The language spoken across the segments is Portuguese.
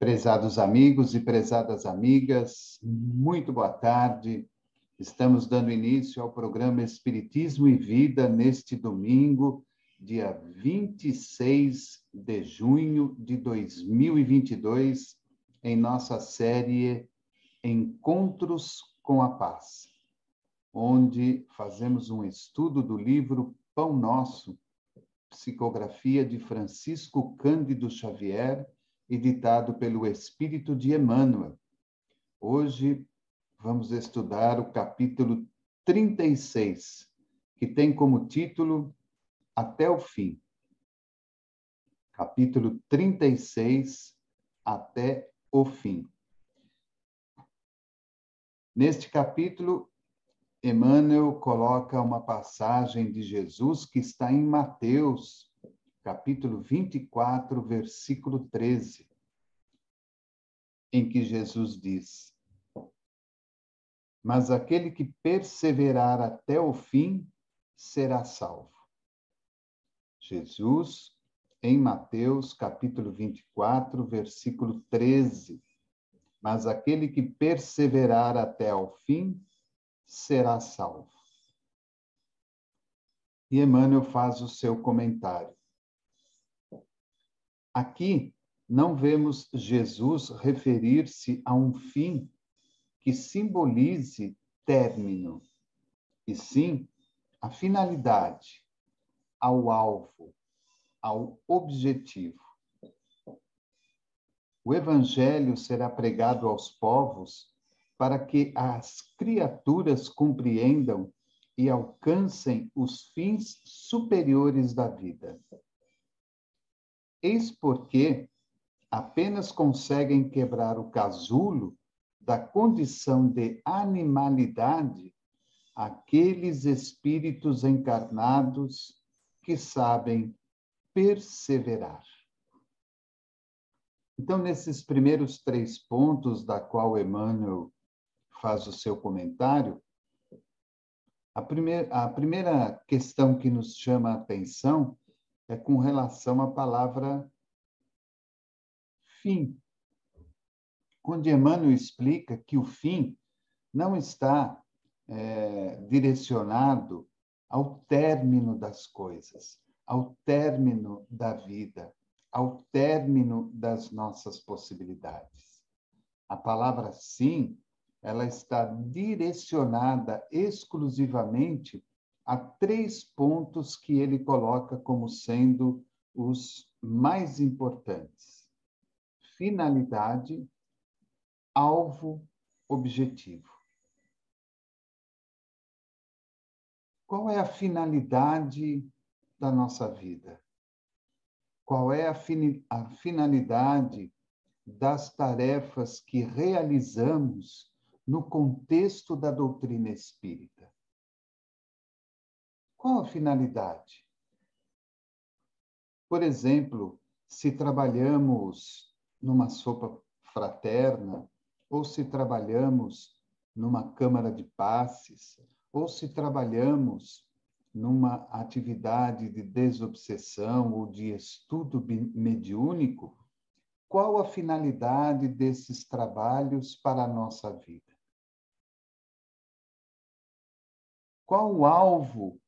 Prezados amigos e prezadas amigas, muito boa tarde. Estamos dando início ao programa Espiritismo e Vida neste domingo, dia 26 de junho de 2022, em nossa série Encontros com a Paz, onde fazemos um estudo do livro Pão Nosso, psicografia de Francisco Cândido Xavier, editado pelo Espírito de Emmanuel. Hoje vamos estudar o capítulo 36, que tem como título Até o Fim. Capítulo 36, Até o Fim. Neste capítulo, Emmanuel coloca uma passagem de Jesus que está em Mateus, capítulo 24, versículo 13, em que Jesus diz: mas aquele que perseverar até o fim será salvo. Jesus, em Mateus, capítulo 24, versículo 13. Mas aquele que perseverar até o fim será salvo. E Emmanuel faz o seu comentário. Aqui não vemos Jesus referir-se a um fim que simbolize término, e sim a finalidade, ao alvo, ao objetivo. O Evangelho será pregado aos povos para que as criaturas compreendam e alcancem os fins superiores da vida. Eis porque apenas conseguem quebrar o casulo da condição de animalidade aqueles espíritos encarnados que sabem perseverar. Então, nesses primeiros 3 pontos, da qual Emmanuel faz o seu comentário, a primeira questão que nos chama a atenção é com relação à palavra fim, onde Emmanuel explica que o fim não está direcionado ao término das coisas, ao término da vida, ao término das nossas possibilidades. A palavra sim, ela está direcionada exclusivamente a 3 pontos que ele coloca como sendo os mais importantes: finalidade, alvo, objetivo. Qual é a finalidade da nossa vida? Qual é a finalidade das tarefas que realizamos no contexto da doutrina espírita? Qual a finalidade? Por exemplo, se trabalhamos numa sopa fraterna, ou se trabalhamos numa câmara de passes, ou se trabalhamos numa atividade de desobsessão ou de estudo mediúnico, qual a finalidade desses trabalhos para a nossa vida? Qual o alvo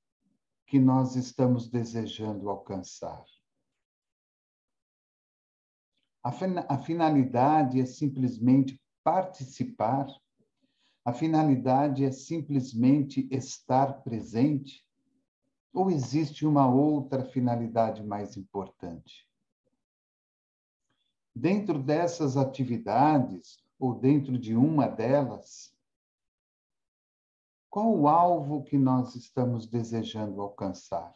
que nós estamos desejando alcançar? A finalidade é simplesmente participar? A finalidade é simplesmente estar presente? Ou existe uma outra finalidade mais importante? Dentro dessas atividades, ou dentro de uma delas, qual o alvo que nós estamos desejando alcançar?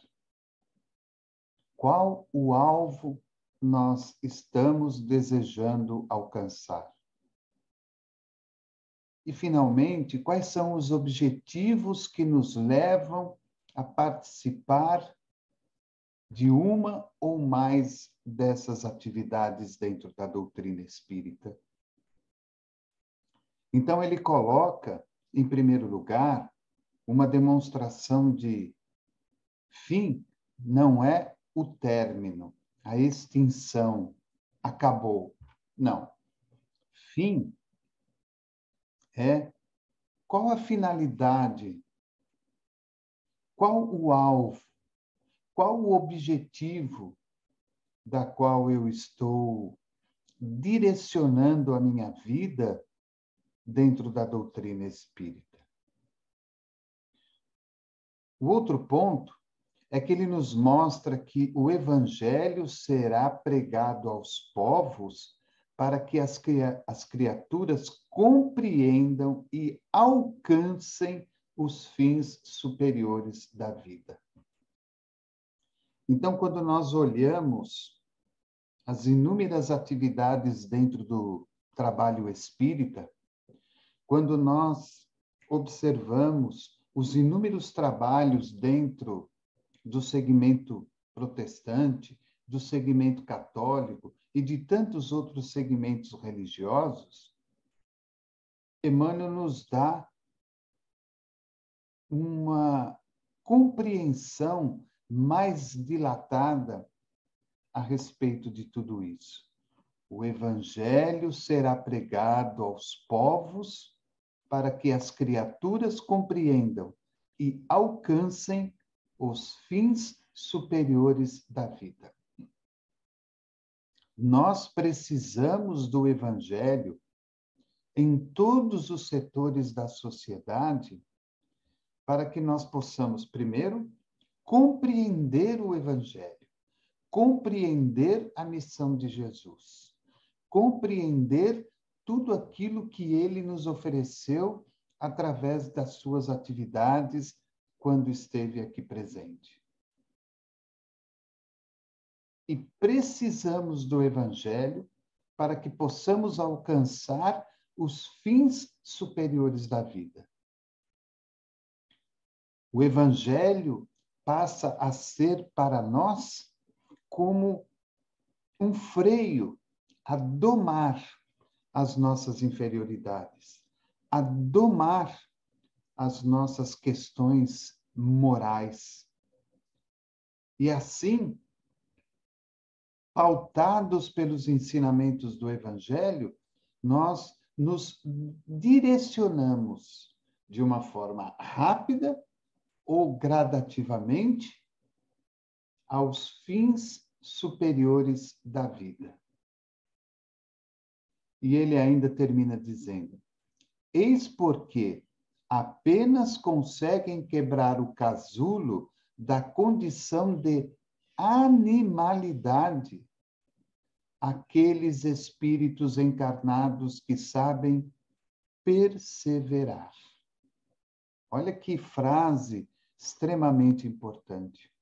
Qual o alvo nós estamos desejando alcançar? E, finalmente, quais são os objetivos que nos levam a participar de uma ou mais dessas atividades dentro da doutrina espírita? Então, ele coloca, em primeiro lugar, uma demonstração de fim não é o término, a extinção, acabou. Não. fim é qual a finalidade, qual o alvo, qual o objetivo da qual eu estou direcionando a minha vida dentro da doutrina espírita. O outro ponto é que ele nos mostra que o evangelho será pregado aos povos para que as criaturas compreendam e alcancem os fins superiores da vida. Então, quando nós olhamos as inúmeras atividades dentro do trabalho espírita, quando nós observamos os inúmeros trabalhos dentro do segmento protestante, do segmento católico e de tantos outros segmentos religiosos, Emmanuel nos dá uma compreensão mais dilatada a respeito de tudo isso. O evangelho será pregado aos povos para que as criaturas compreendam e alcancem os fins superiores da vida. Nós precisamos do evangelho em todos os setores da sociedade para que nós possamos, primeiro, compreender o evangelho, compreender a missão de Jesus, compreender tudo aquilo que ele nos ofereceu através das suas atividades quando esteve aqui presente. E precisamos do evangelho para que possamos alcançar os fins superiores da vida. O evangelho passa a ser para nós como um freio a domar as nossas inferioridades, a domar as nossas questões morais. E assim, pautados pelos ensinamentos do evangelho, nós nos direcionamos de uma forma rápida ou gradativamente aos fins superiores da vida. E ele ainda termina dizendo: eis porque apenas conseguem quebrar o casulo da condição de animalidade aqueles espíritos encarnados que sabem perseverar. Olha que frase extremamente importante.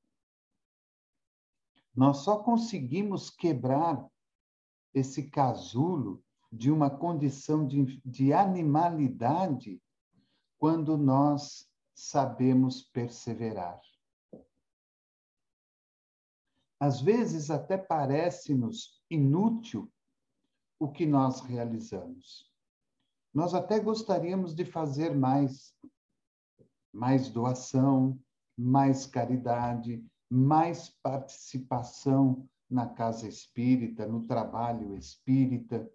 Nós só conseguimos quebrar esse casulo de uma condição de animalidade quando nós sabemos perseverar. Às vezes até parece-nos inútil o que nós realizamos. Nós até gostaríamos de fazer mais doação, mais caridade, mais participação na casa espírita, no trabalho espírita.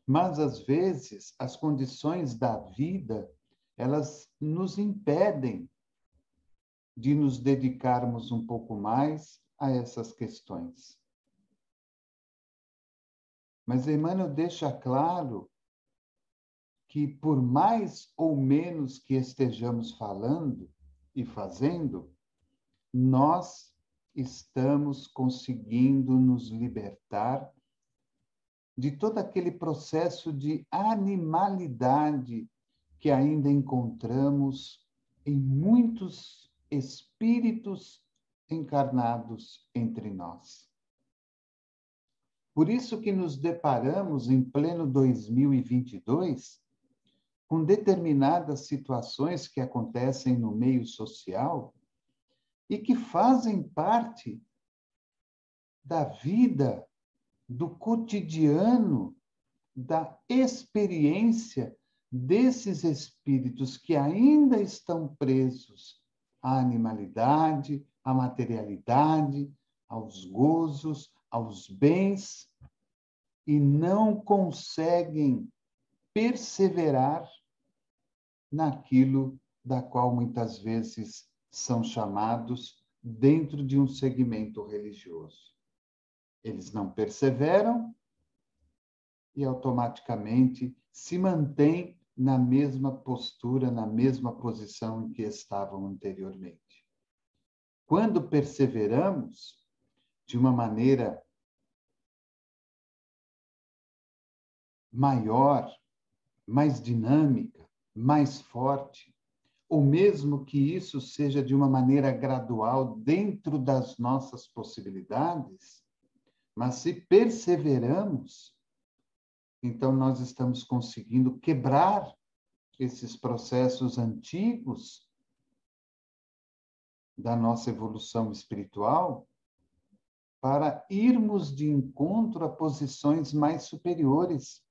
Mas, às vezes, as condições da vida, elas nos impedem de nos dedicarmos um pouco mais a essas questões. Mas Emmanuel deixa claro que, por mais ou menos que estejamos falando e fazendo, nós estamos conseguindo nos libertar de todo aquele processo de animalidade que ainda encontramos em muitos espíritos encarnados entre nós. Por isso que nos deparamos em pleno 2022 com determinadas situações que acontecem no meio social e que fazem parte da vida, do cotidiano, da experiência desses espíritos que ainda estão presos à animalidade, à materialidade, aos gozos, aos bens e não conseguem perseverar naquilo da qual muitas vezes são chamados dentro de um segmento religioso. Eles não perseveram e automaticamente se mantêm na mesma postura, na mesma posição em que estavam anteriormente. Quando perseveramos de uma maneira maior, mais dinâmica, mais forte, ou mesmo que isso seja de uma maneira gradual dentro das nossas possibilidades, mas se perseveramos, então nós estamos conseguindo quebrar esses processos antigos da nossa evolução espiritual para irmos de encontro a posições mais superiores.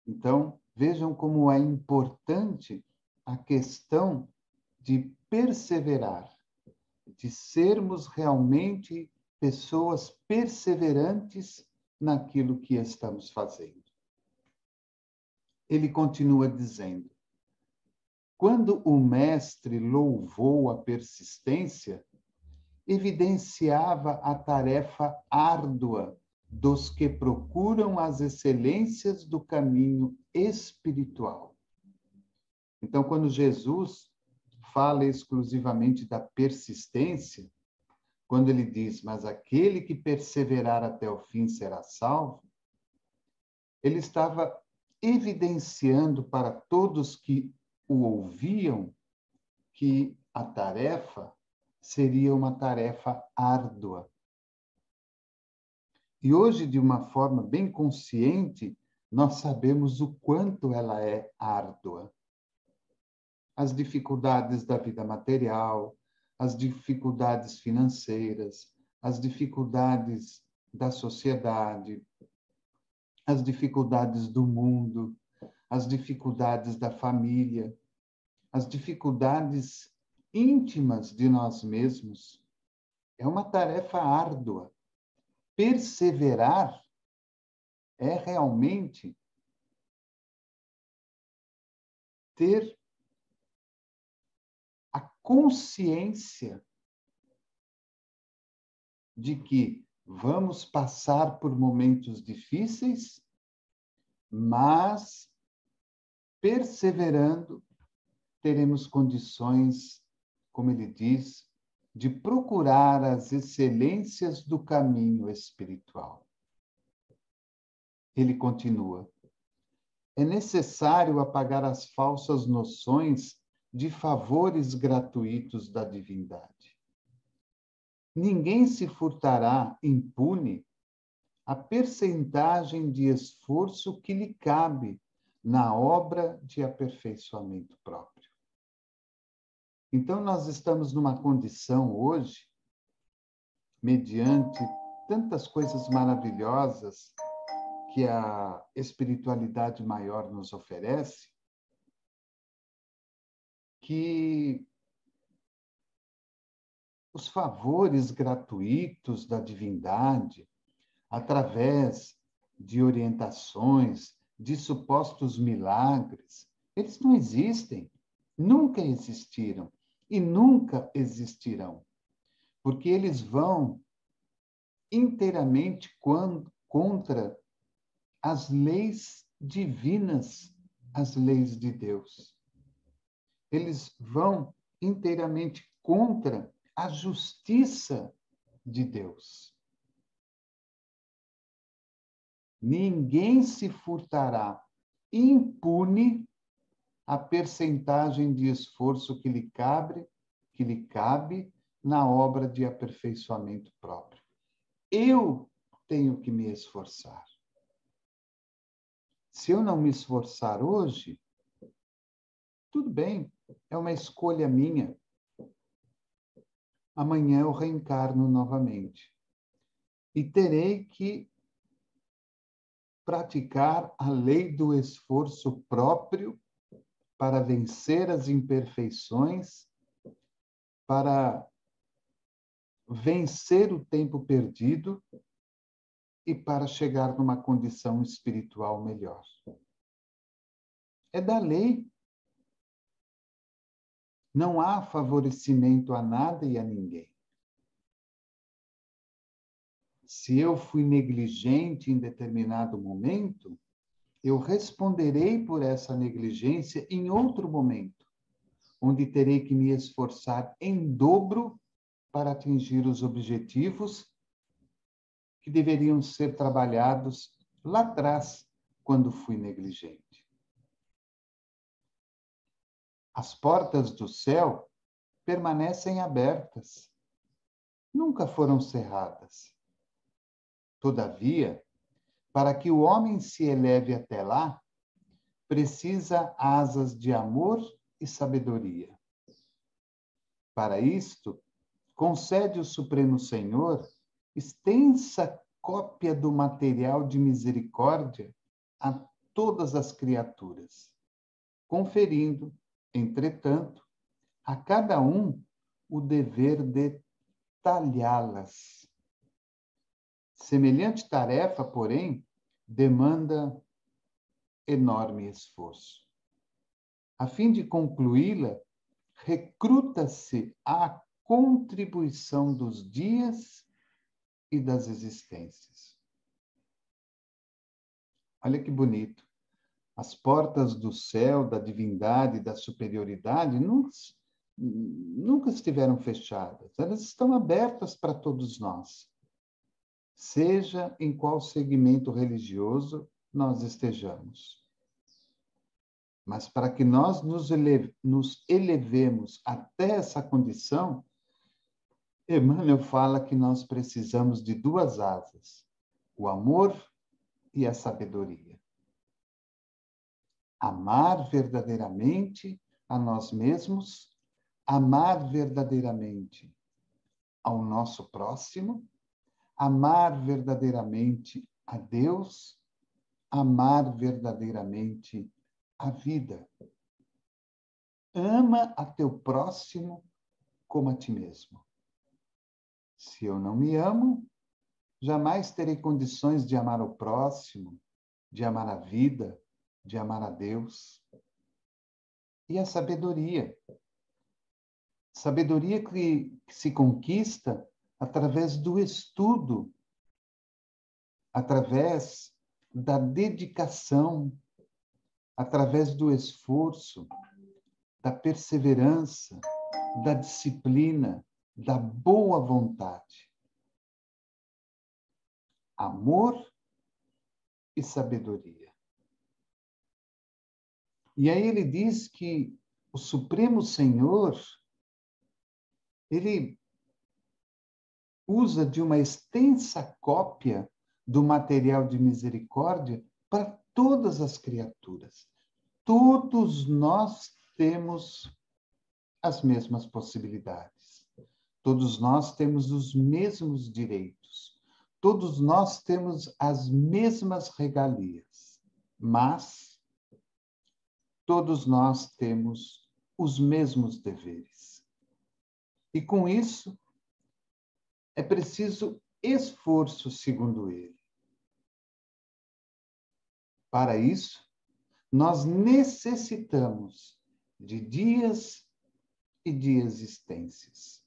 Então, vejam como é importante a questão de perseverar, de sermos realmente pessoas perseverantes naquilo que estamos fazendo. Ele continua dizendo: quando o mestre louvou a persistência, evidenciava a tarefa árdua dos que procuram as excelências do caminho espiritual. Então, quando Jesus fala exclusivamente da persistência, quando ele diz, mas aquele que perseverar até o fim será salvo, ele estava evidenciando para todos que o ouviam que a tarefa seria uma tarefa árdua. E hoje, de uma forma bem consciente, nós sabemos o quanto ela é árdua. As dificuldades da vida material, as dificuldades financeiras, as dificuldades da sociedade, as dificuldades do mundo, as dificuldades da família, as dificuldades íntimas de nós mesmos. É uma tarefa árdua. Perseverar é realmente ter a consciência de que vamos passar por momentos difíceis, mas, perseverando, teremos condições, como ele diz, de procurar as excelências do caminho espiritual. Ele continua: é necessário apagar as falsas noções de favores gratuitos da divindade. Ninguém se furtará impune a percentagem de esforço que lhe cabe na obra de aperfeiçoamento próprio. Então, nós estamos numa condição hoje, mediante tantas coisas maravilhosas que a espiritualidade maior nos oferece, que os favores gratuitos da divindade, através de orientações, de supostos milagres, eles não existem, nunca existiram e nunca existirão, porque eles vão inteiramente contra as leis divinas, as leis de Deus. Eles vão inteiramente contra a justiça de Deus. Ninguém se furtará impune a percentagem de esforço que lhe cabe na obra de aperfeiçoamento próprio. Eu tenho que me esforçar. Se eu não me esforçar hoje, tudo bem, é uma escolha minha. Amanhã eu reencarno novamente. E terei que praticar a lei do esforço próprio para vencer as imperfeições, para vencer o tempo perdido e para chegar numa condição espiritual melhor. É da lei. Não há favorecimento a nada e a ninguém. Se eu fui negligente em determinado momento, eu responderei por essa negligência em outro momento, onde terei que me esforçar em dobro para atingir os objetivos que deveriam ser trabalhados lá atrás, quando fui negligente. As portas do céu permanecem abertas, nunca foram cerradas. Todavia, para que o homem se eleve até lá, precisa asas de amor e sabedoria. Para isto, concede o Supremo Senhor extensa cópia do material de misericórdia a todas as criaturas, conferindo, entretanto, a cada um o dever de talhá-las. Semelhante tarefa, porém, demanda enorme esforço. A fim de concluí-la, recruta-se a contribuição dos dias e das existências. Olha que bonito. As portas do céu, da divindade, da superioridade, nunca estiveram fechadas. Elas estão abertas para todos nós. Seja em qual segmento religioso nós estejamos. Mas para que nós nos elevemos até essa condição, Emmanuel fala que nós precisamos de duas asas, o amor e a sabedoria. Amar verdadeiramente a nós mesmos, amar verdadeiramente ao nosso próximo, amar verdadeiramente a Deus, amar verdadeiramente a vida. Ama a teu próximo como a ti mesmo. Se eu não me amo, jamais terei condições de amar o próximo, de amar a vida, de amar a Deus. E a sabedoria. Sabedoria que se conquista através do estudo, através da dedicação, através do esforço, da perseverança, da disciplina, da boa vontade. Amor e sabedoria. E aí ele diz que o Supremo Senhor, ele usa de uma extensa cópia do material de misericórdia para todas as criaturas. Todos nós temos as mesmas possibilidades. Todos nós temos os mesmos direitos. Todos nós temos as mesmas regalias. Mas todos nós temos os mesmos deveres. E com isso, é preciso esforço, segundo ele. Para isso, nós necessitamos de dias e de existências.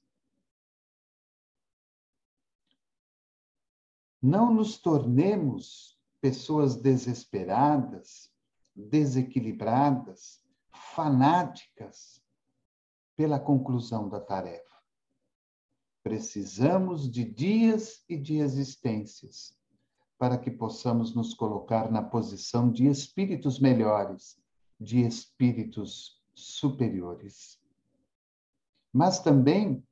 Não nos tornemos pessoas desesperadas, desequilibradas, fanáticas pela conclusão da tarefa. Precisamos de dias e de existências para que possamos nos colocar na posição de espíritos melhores, de espíritos superiores. Mas também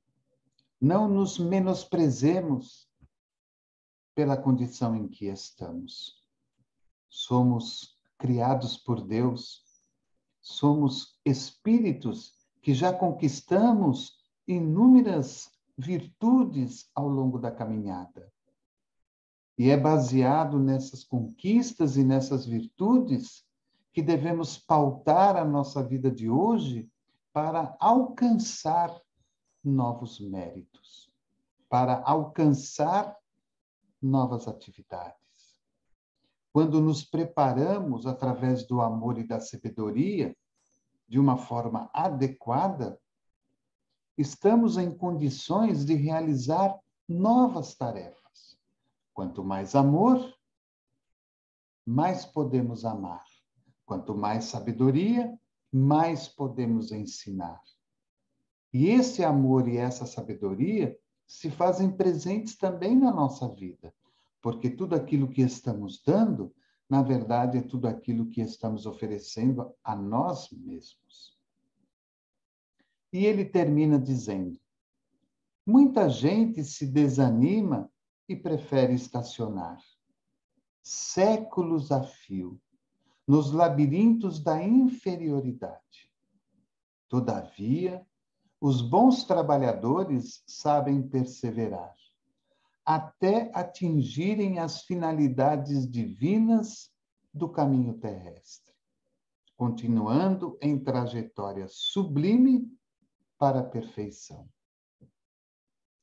não nos menosprezemos pela condição em que estamos. Somos criados por Deus, somos espíritos que já conquistamos inúmeras virtudes ao longo da caminhada. E é baseado nessas conquistas e nessas virtudes que devemos pautar a nossa vida de hoje para alcançar novos méritos, para alcançar novas atividades. Quando nos preparamos através do amor e da sabedoria, de uma forma adequada, estamos em condições de realizar novas tarefas. Quanto mais amor, mais podemos amar. Quanto mais sabedoria, mais podemos ensinar. E esse amor e essa sabedoria se fazem presentes também na nossa vida, porque tudo aquilo que estamos dando, na verdade, é tudo aquilo que estamos oferecendo a nós mesmos. E ele termina dizendo: muita gente se desanima e prefere estacionar séculos a fio nos labirintos da inferioridade. Todavia, os bons trabalhadores sabem perseverar, até atingirem as finalidades divinas do caminho terrestre, continuando em trajetória sublime para a perfeição.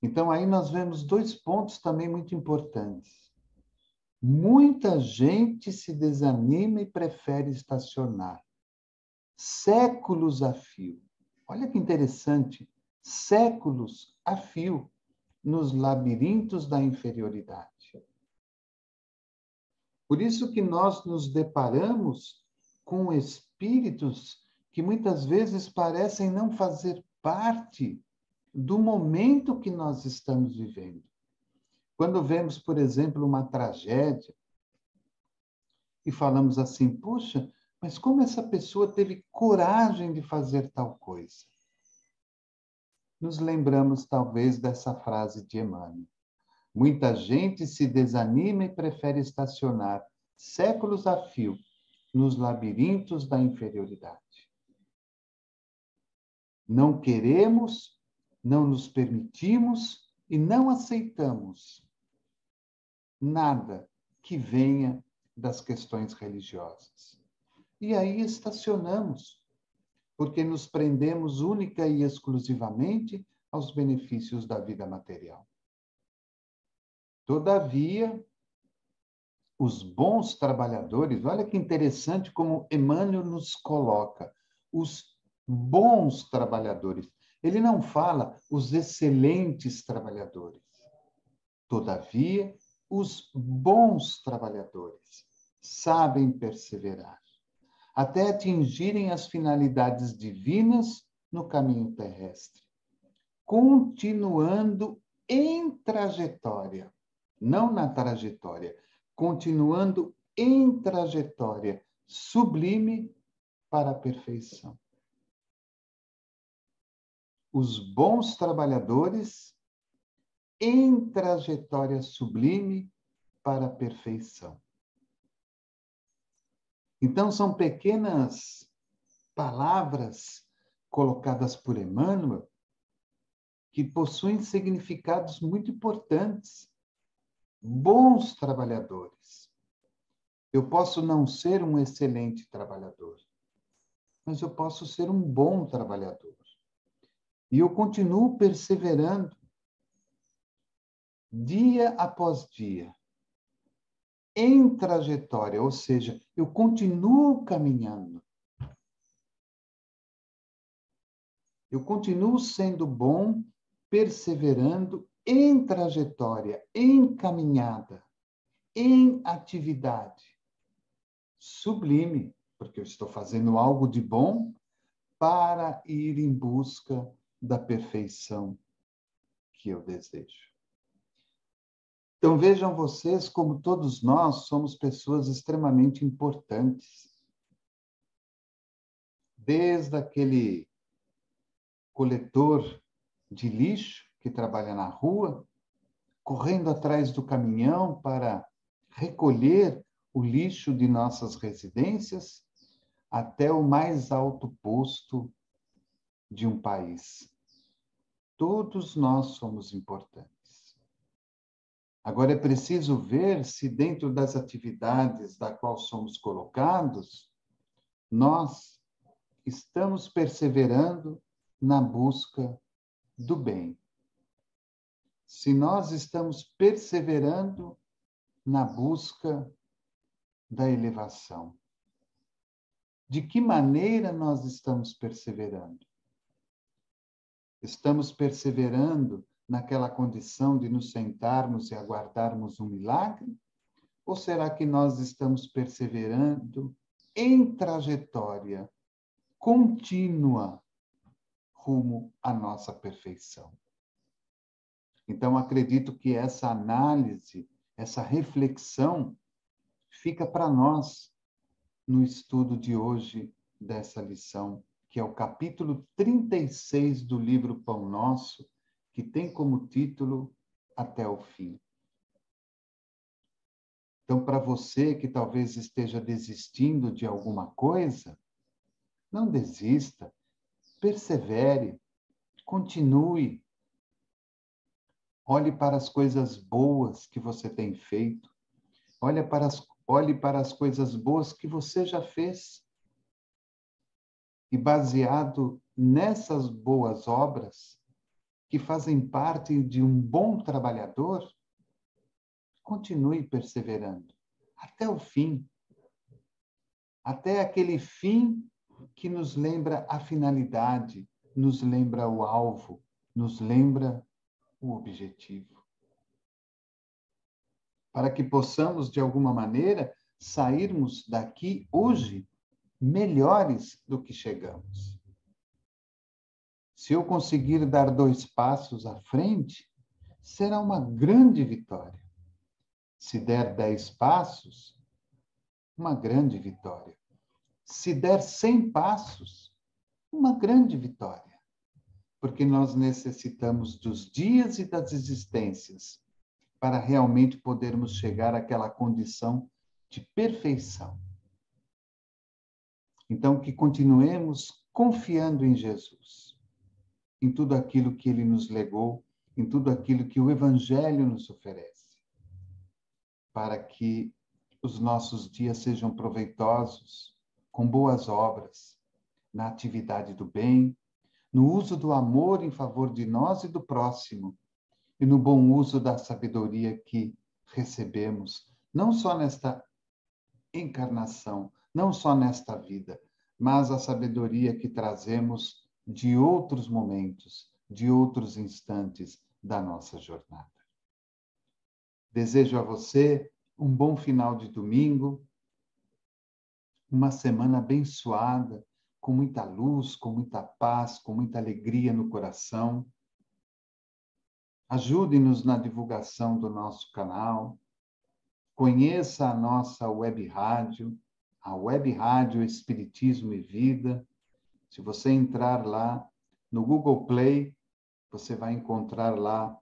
Então, aí nós vemos 2 pontos também muito importantes. Muita gente se desanima e prefere estacionar séculos a fio. Olha que interessante, séculos a fio nos labirintos da inferioridade. Por isso que nós nos deparamos com espíritos que muitas vezes parecem não fazer parte do momento que nós estamos vivendo. Quando vemos, por exemplo, uma tragédia e falamos assim: puxa, mas como essa pessoa teve coragem de fazer tal coisa? Nos lembramos, talvez, dessa frase de Emmanuel. Muita gente se desanima e prefere estacionar séculos a fio nos labirintos da inferioridade. Não queremos, não nos permitimos e não aceitamos nada que venha das questões religiosas. E aí estacionamos, porque nos prendemos única e exclusivamente aos benefícios da vida material. Todavia, os bons trabalhadores, olha que interessante como Emmanuel nos coloca, os bons trabalhadores. Ele não fala os excelentes trabalhadores. Todavia, os bons trabalhadores sabem perseverar, até atingirem as finalidades divinas no caminho terrestre, continuando em trajetória, não na trajetória, continuando em trajetória sublime para a perfeição. Os bons trabalhadores em trajetória sublime para a perfeição. Então, são pequenas palavras colocadas por Emmanuel que possuem significados muito importantes. Bons trabalhadores. Eu posso não ser um excelente trabalhador, mas eu posso ser um bom trabalhador. E eu continuo perseverando dia após dia, em trajetória, ou seja, eu continuo caminhando. Eu continuo sendo bom, perseverando em trajetória, em caminhada, em atividade sublime, porque eu estou fazendo algo de bom para ir em busca da perfeição que eu desejo. Então, vejam vocês como todos nós somos pessoas extremamente importantes. Desde aquele coletor de lixo que trabalha na rua, correndo atrás do caminhão para recolher o lixo de nossas residências, até o mais alto posto de um país. Todos nós somos importantes. Agora é preciso ver se dentro das atividades da qual somos colocados, nós estamos perseverando na busca do bem. se nós estamos perseverando na busca da elevação. De que maneira nós estamos perseverando? Estamos perseverando naquela condição de nos sentarmos e aguardarmos um milagre? Ou será que nós estamos perseverando em trajetória contínua rumo à nossa perfeição? Então, acredito que essa análise, essa reflexão, fica para nós no estudo de hoje dessa lição, que é o capítulo 36 do livro Pão Nosso, que tem como título Até o Fim. Então, para você que talvez esteja desistindo de alguma coisa, não desista, persevere, continue. Olhe para as coisas boas que você tem feito. Olhe para as coisas boas que você já fez. E baseado nessas boas obras, que fazem parte de um bom trabalhador, continue perseverando até o fim. Até aquele fim que nos lembra a finalidade, nos lembra o alvo, nos lembra o objetivo. Para que possamos, de alguma maneira, sairmos daqui hoje melhores do que chegamos. Se eu conseguir dar 2 passos à frente, será uma grande vitória. Se der 10 passos, uma grande vitória. Se der 100 passos, uma grande vitória. Porque nós necessitamos dos dias e das existências para realmente podermos chegar àquela condição de perfeição. Então, que continuemos confiando em Jesus, em tudo aquilo que ele nos legou, em tudo aquilo que o Evangelho nos oferece, para que os nossos dias sejam proveitosos, com boas obras, na atividade do bem, no uso do amor em favor de nós e do próximo, e no bom uso da sabedoria que recebemos, não só nesta encarnação, não só nesta vida, mas a sabedoria que trazemos de outros momentos, de outros instantes da nossa jornada. Desejo a você um bom final de domingo, uma semana abençoada, com muita luz, com muita paz, com muita alegria no coração. Ajude-nos na divulgação do nosso canal. Conheça a nossa web rádio, a web rádio Espiritismo e Vida. Se você entrar lá no Google Play, você vai encontrar lá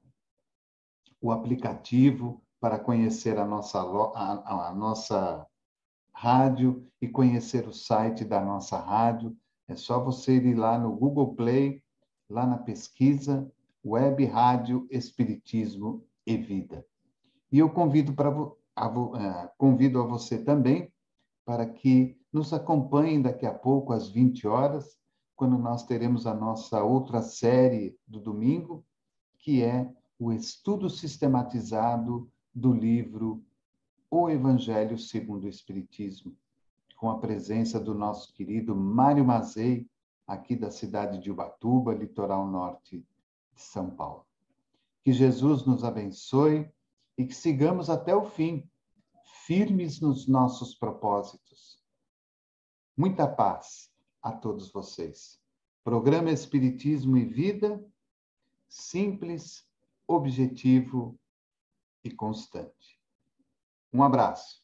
o aplicativo para conhecer a nossa rádio e conhecer o site da nossa rádio. É só você ir lá no Google Play, lá na pesquisa, Web Rádio Espiritismo e Vida. E eu convido a você também para que nos acompanhem daqui a pouco, às 20 horas, quando nós teremos a nossa outra série do domingo, que é o estudo sistematizado do livro O Evangelho segundo o Espiritismo, com a presença do nosso querido Mário Mazei, aqui da cidade de Ubatuba, litoral norte de São Paulo. Que Jesus nos abençoe e que sigamos até o fim, firmes nos nossos propósitos. Muita paz a todos vocês. Programa Espiritismo e Vida, simples, objetivo e constante. Um abraço.